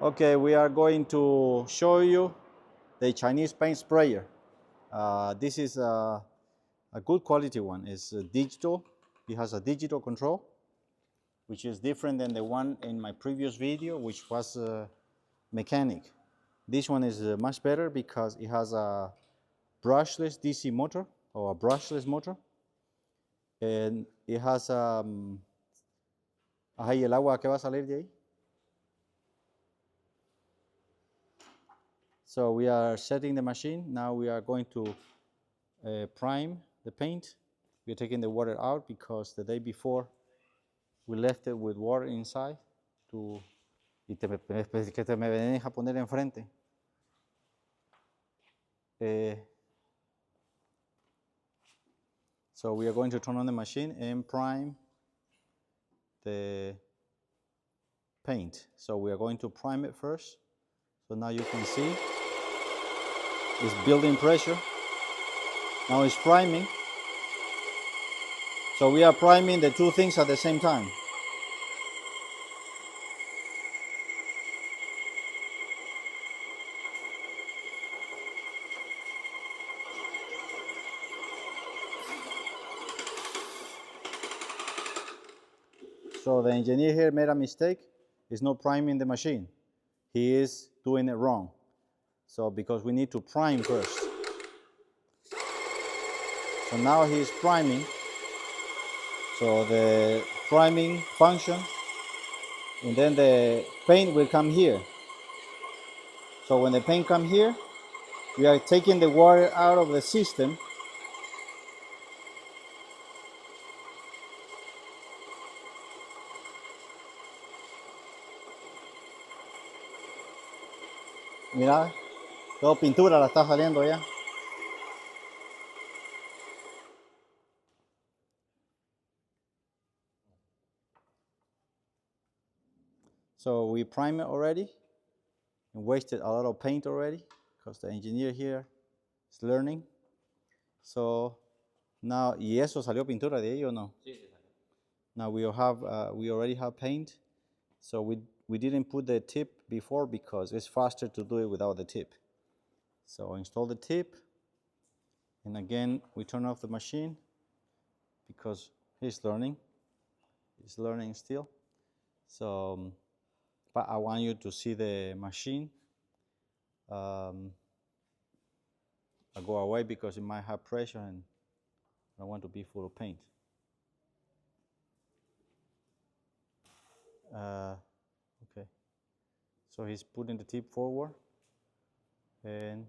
Okay, we are going to show you the Chinese paint sprayer. This is a good quality one. It's digital. It has a digital control, which is different than the one in my previous video, which was mechanic. This one is much better because it has a brushless DC motor or a brushless motor, and it has ajá, ¿y el agua que va a salir de ahí? So we are setting the machine. Now we are going to prime the paint. We're taking the water out because the day before we left it with water inside to que te me venís a poner enfrente. So we are going to turn on the machine and prime the paint. So we are going to prime it first. So now you can see it's building pressure. Now it's priming. So we are priming the two things at the same time. So the engineer here made a mistake. He's not priming the machine. He is doing it wrong. So because we need to prime first. So now he's priming. So the priming function, and then the paint will come here. So when the paint comes here, we are taking the water out of the system. Mira, todo pintura la está saliendo ya. So we prime it already and wasted a lot of paint already because the engineer here is learning. So now, ¿y eso salió pintura de ahí o no? Sí, sí salió. Now we already have paint. So we didn't put the tip before because it's faster to do it without the tip. So install the tip, and again we turn off the machine because he's learning still. So but I want you to see the machine. I'll go away because it might have pressure and I don't want to be full of paint. Okay, so he's putting the tip forward and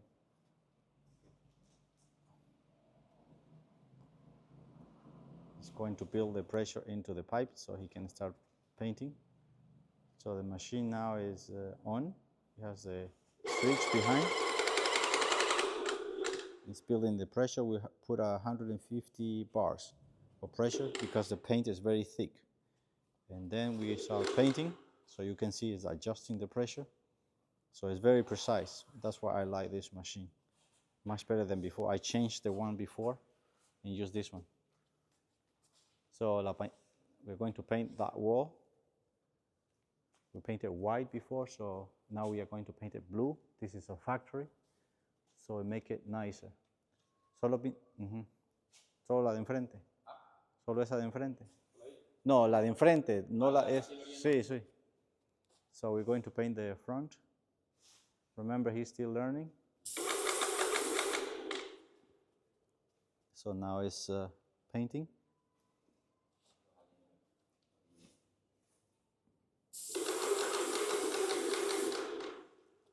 he's going to build the pressure into the pipe so he can start painting. So the machine now is on. It has a switch behind. It's building the pressure. We put 150 bars of pressure because the paint is very thick. And then we start painting. So you can see it's adjusting the pressure. So it's very precise. That's why I like this machine. Much better than before. I changed the one before and used this one. So we're going to paint that wall. We painted white before, so now we are going to paint it blue. This is a factory, so we make it nicer. Solo la de enfrente. Solo esa de enfrente. No, la de enfrente, no la es. Sí, sí. So we're going to paint the front. Remember, he's still learning. So now it's painting.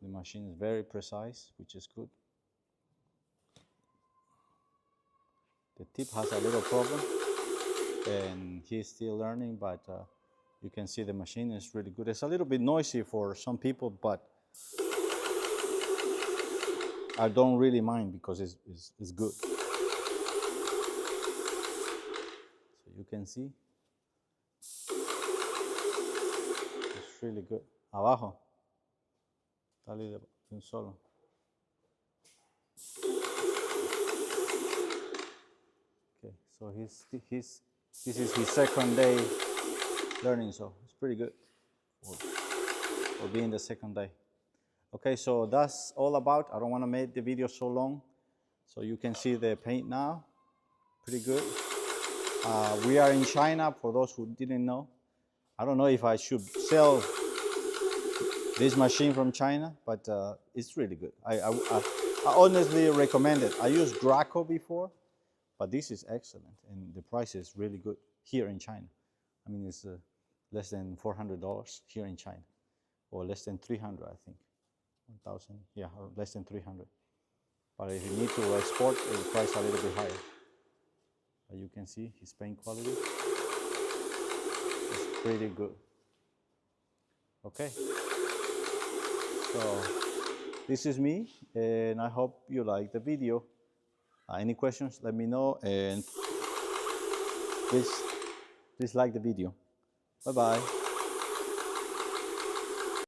The machine is very precise, which is good. The tip has a little problem, and he's still learning, but you can see the machine is really good. It's a little bit noisy for some people, but I don't really mind because it's good. So you can see it's really good. Abajo. Dale de un solo. Okay, so this is his second day learning, so it's pretty good for will be in the second day. Okay, so that's all about. I don't want to make the video so long. So you can see the paint now, pretty good. We are in China, for those who didn't know. I don't know if I should sell this machine from China, but it's really good. I honestly recommend it. I used Graco before, but this is excellent, and the price is really good here in China. I mean, it's less than $400 here in China, or less than 300, I think. 1,000, yeah, or less than 300. But if you need to export, the price a little bit higher. But you can see his paint quality is pretty good. Okay, so this is me, and I hope you like the video. Any questions, let me know, and please like the video. Bye-bye.